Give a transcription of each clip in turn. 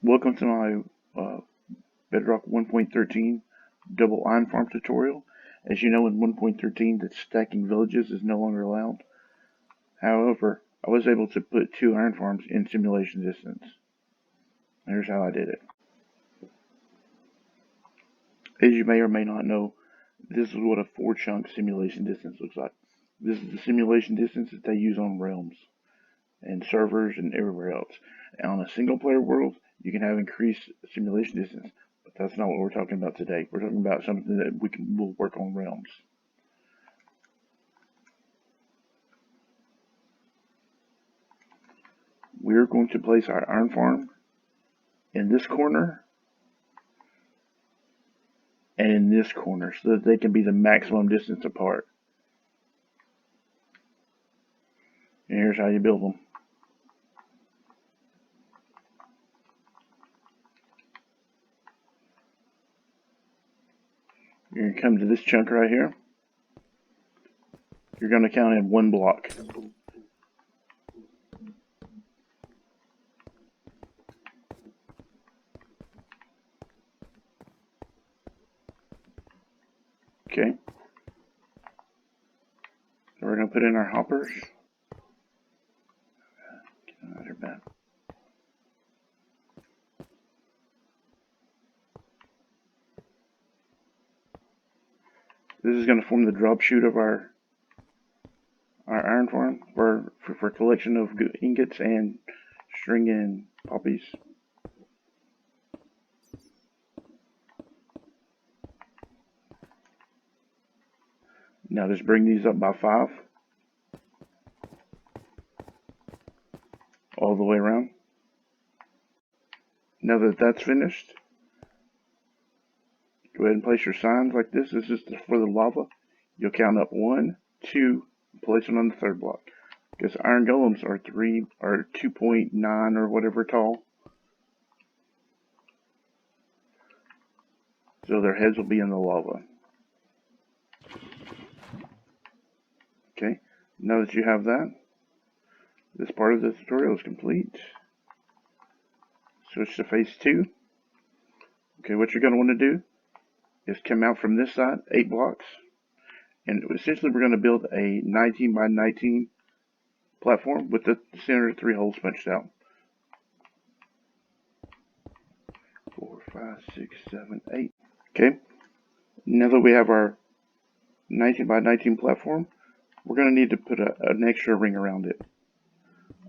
Welcome to my Bedrock 1.13 double iron farm tutorial. As you know, in 1.13 that stacking villages is no longer allowed. However, I was able to put 2 iron farms in simulation distance. Here's how I did it. As you may or may not know, this is what a 4-chunk simulation distance looks like. This is the simulation distance that they use on realms and servers and everywhere else. And on a single player world, you can have increased simulation distance, but that's not what we're talking about today. We're talking about something that we'll work on realms. We're going to place our iron farm in this corner and in this corner so that they can be the maximum distance apart. And here's how you build them. You're going to come to this chunk right here. You're going to count in 1 block. Okay. So we're going to put in our hoppers. Get another bed. This is going to form the drop chute of our iron farm for collection of ingots and string and poppies. Now just bring these up by 5 all the way around. Now that that's finished, go ahead and place your signs like this. This is for the lava. You'll count up 1, 2, place them on the 3rd block. Because iron golems are 2.9 or whatever tall. So their heads will be in the lava. Okay, now that you have that, this part of the tutorial is complete. Switch to phase 2. Okay, what you're going to want to do is come out from this side 8 blocks, and essentially we're going to build a 19 by 19 platform with the center 3 holes punched out. 4, 5, 6, 7, 8. Okay, now that we have our 19 by 19 platform, we're going to need to put an extra ring around it.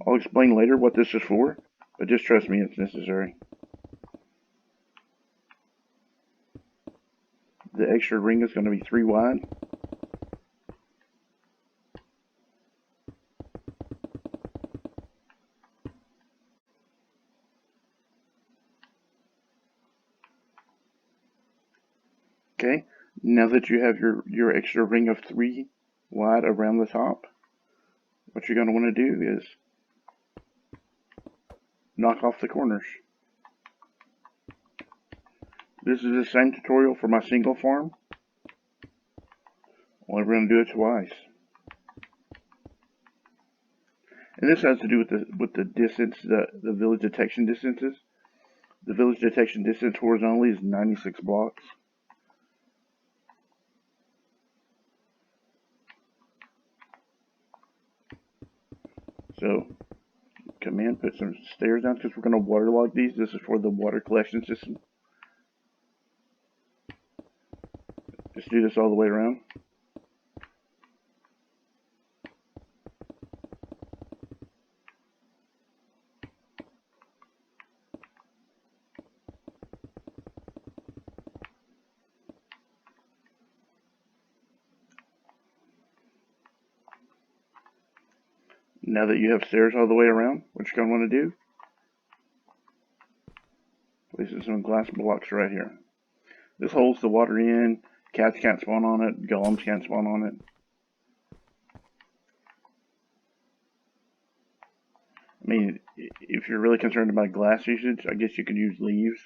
I'll explain later what this is for, but just trust me, it's necessary. The extra ring is going to be 3 wide. Okay, now that you have your extra ring of 3 wide around the top, what you're going to want to do is knock off the corners. This is the same tutorial for my single farm, only we're going to do it twice. And this has to do with the distance, the village detection distances. The village detection distance horizontally is 96 blocks. So come in, put some stairs down because we're going to waterlog these. This is for the water collection system. Just do this all the way around. Now that you have stairs all the way around, what you're going to want to do, place some glass blocks right here. This holds the water in. Cats can't spawn on it. Golems can't spawn on it. I mean, if you're really concerned about glass usage, I guess you could use leaves.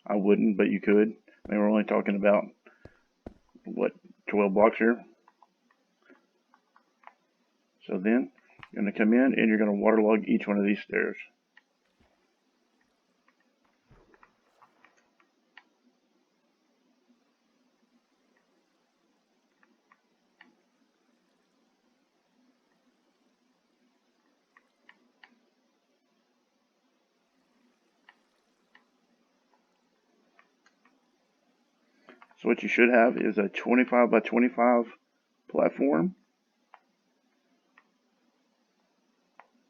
I wouldn't, but you could. I mean, we're only talking about, what, 12 blocks here? So then, you're going to come in and you're going to waterlog each one of these stairs. So what you should have is a 25 by 25 platform.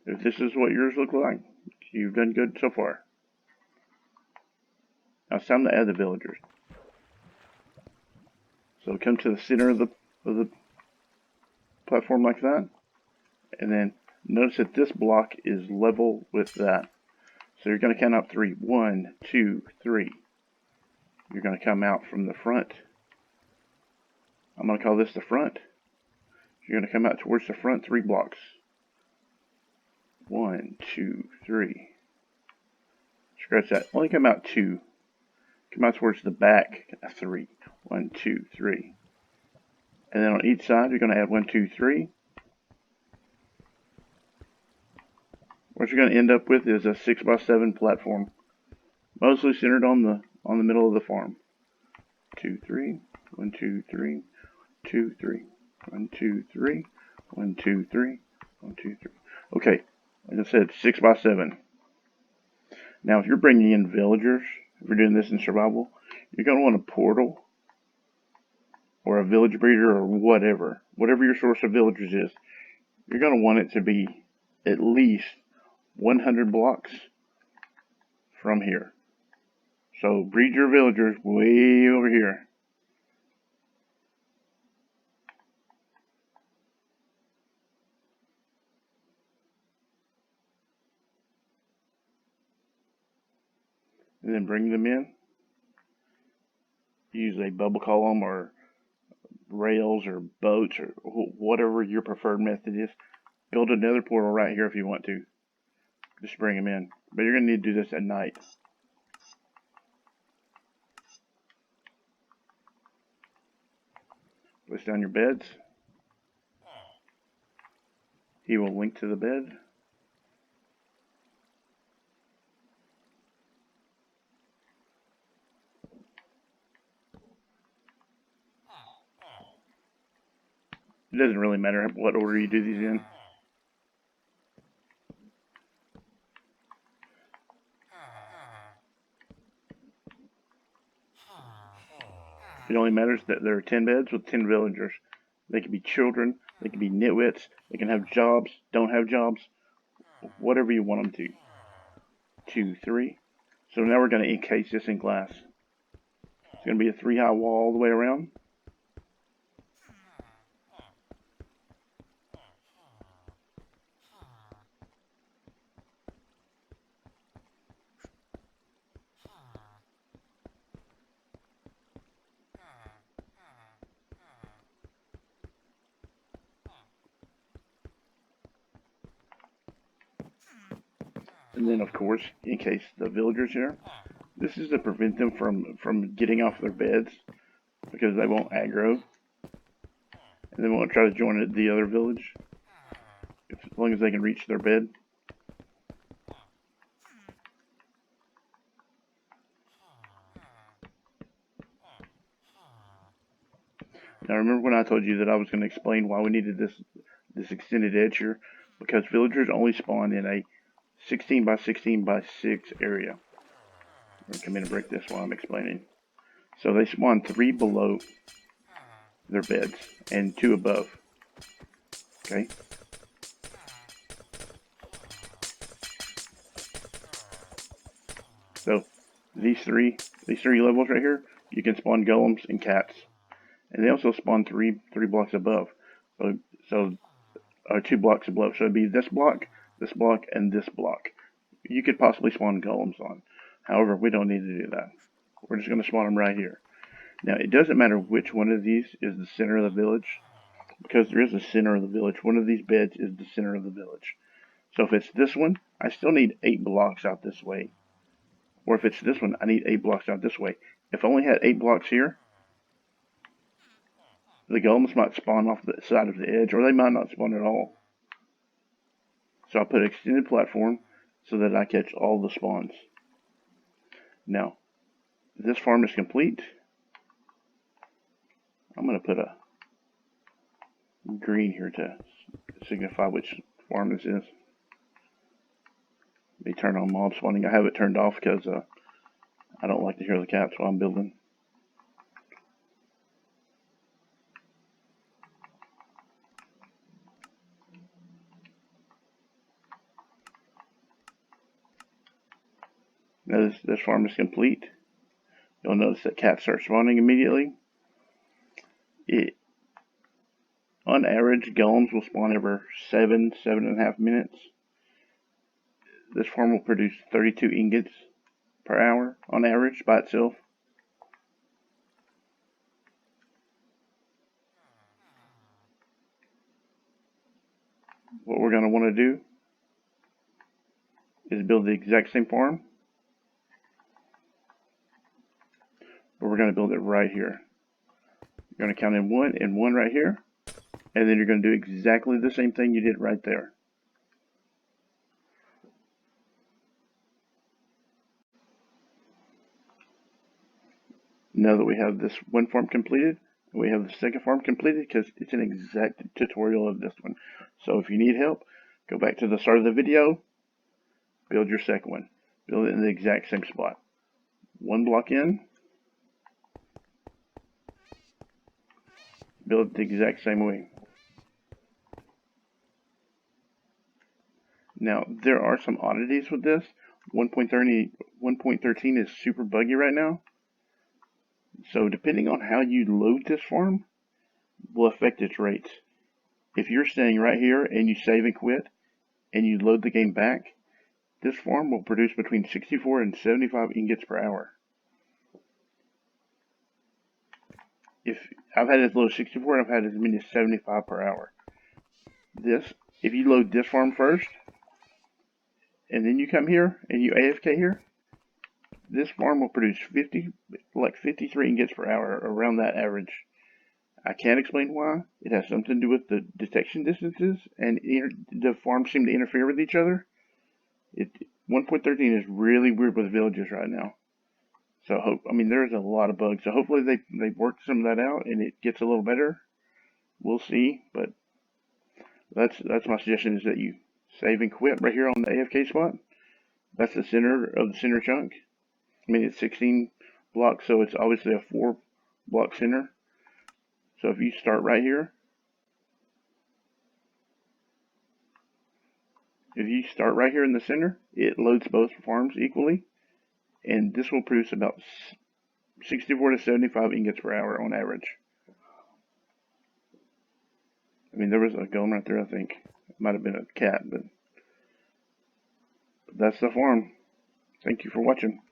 If this is what yours look like, you've done good so far. Now it's time to add the villagers. So come to the center of the platform like that, and then notice that this block is level with that. So you're going to count up 3. 1, 2, 3. You're going to come out from the front. I'm going to call this the front. You're going to come out towards the front 3 blocks. 1, 2, 3. Scratch that. Only come out 2. Come out towards the back 3. 1, 2, 3. And then on each side, you're going to add 1, 2, 3. What you're going to end up with is a 6 by 7 platform, mostly centered on the middle of the farm. 2, 3. 1, 2, 3. 2, 3. 1, 2, 3. 1, 2, 3. 1, 2, 3. Okay, like I said, 6 by 7. Now, if you're bringing in villagers, if you're doing this in survival, you're going to want a portal or a village breeder or whatever your source of villagers is. You're going to want it to be at least 100 blocks from here. So breed your villagers way over here. And then bring them in. Use a bubble column or rails or boats or whatever your preferred method is. Build another portal right here if you want to. Just bring them in. But you're going to need to do this at night. Place down your beds. He will link to the bed. It doesn't really matter what order you do these in. It only matters that there are 10 beds with 10 villagers. They can be children, they can be nitwits, they can have jobs, don't have jobs, whatever you want them to. 2, 3. So now we're going to encase this in glass. It's going to be a 3-high wall all the way around. And then, of course, encase the villagers here. This is to prevent them from getting off their beds because they won't aggro. And they won't try to join the other village as long as they can reach their bed. Now remember when I told you that I was going to explain why we needed this extended edge here? Because villagers only spawn in a 16 by 16 by 6 area. I'm going to come in and break this while I'm explaining. So they spawn 3 below their beds and 2 above. Okay? So these three levels right here, you can spawn golems and cats. And they also spawn three blocks above. So 2 blocks above. So it'd be this block, and this block. You could possibly spawn golems on. However, we don't need to do that. We're just going to spawn them right here. Now, it doesn't matter which one of these is the center of the village, because there is a center of the village. One of these beds is the center of the village. So if it's this one, I still need 8 blocks out this way. Or if it's this one, I need 8 blocks out this way. If I only had 8 blocks here, the golems might spawn off the side of the edge, or they might not spawn at all. So I put an extended platform so that I catch all the spawns. Now, this farm is complete. I'm going to put a green here to signify which farm this is. Let me turn on mob spawning. I have it turned off because I don't like to hear the cats while I'm building. Now this farm is complete. You'll notice that cats start spawning immediately. On average, golems will spawn every 7.5 minutes. This farm will produce 32 ingots per hour on average by itself. What we're going to want to do is build the exact same farm, but we're going to build it right here. You're going to count in one and one right here, and then you're going to do exactly the same thing you did right there. Now that we have this one farm completed, we have the second farm completed because it's an exact tutorial of this one. So if you need help, go back to the start of the video, build your second one. Build it in the exact same spot. One block in, build it the exact same way. Now, there are some oddities with this. 1.13 is super buggy right now. So depending on how you load this farm will affect its rates. If you're staying right here and you save and quit and you load the game back, this farm will produce between 64 and 75 ingots per hour. If I've had as low as 64 and I've had as many as 75 per hour. If you load this farm first and then you come here and you AFK here, this farm will produce 53 ingots per hour, around that average. I can't explain why. It has something to do with the detection distances, and the farms seem to interfere with each other. 1.13 is really weird with villages right now. So there's a lot of bugs. So hopefully they work some of that out and it gets a little better. We'll see, but that's my suggestion, is that you save and quit right here on the AFK spot. That's the center of the center chunk. It's 16 blocks, so it's obviously a 4-block center. So if you start right here, in the center, it loads both farms equally, and this will produce about 64 to 75 ingots per hour on average. There was a golem right there, I think. It might have been a cat, but that's the farm. Thank you for watching.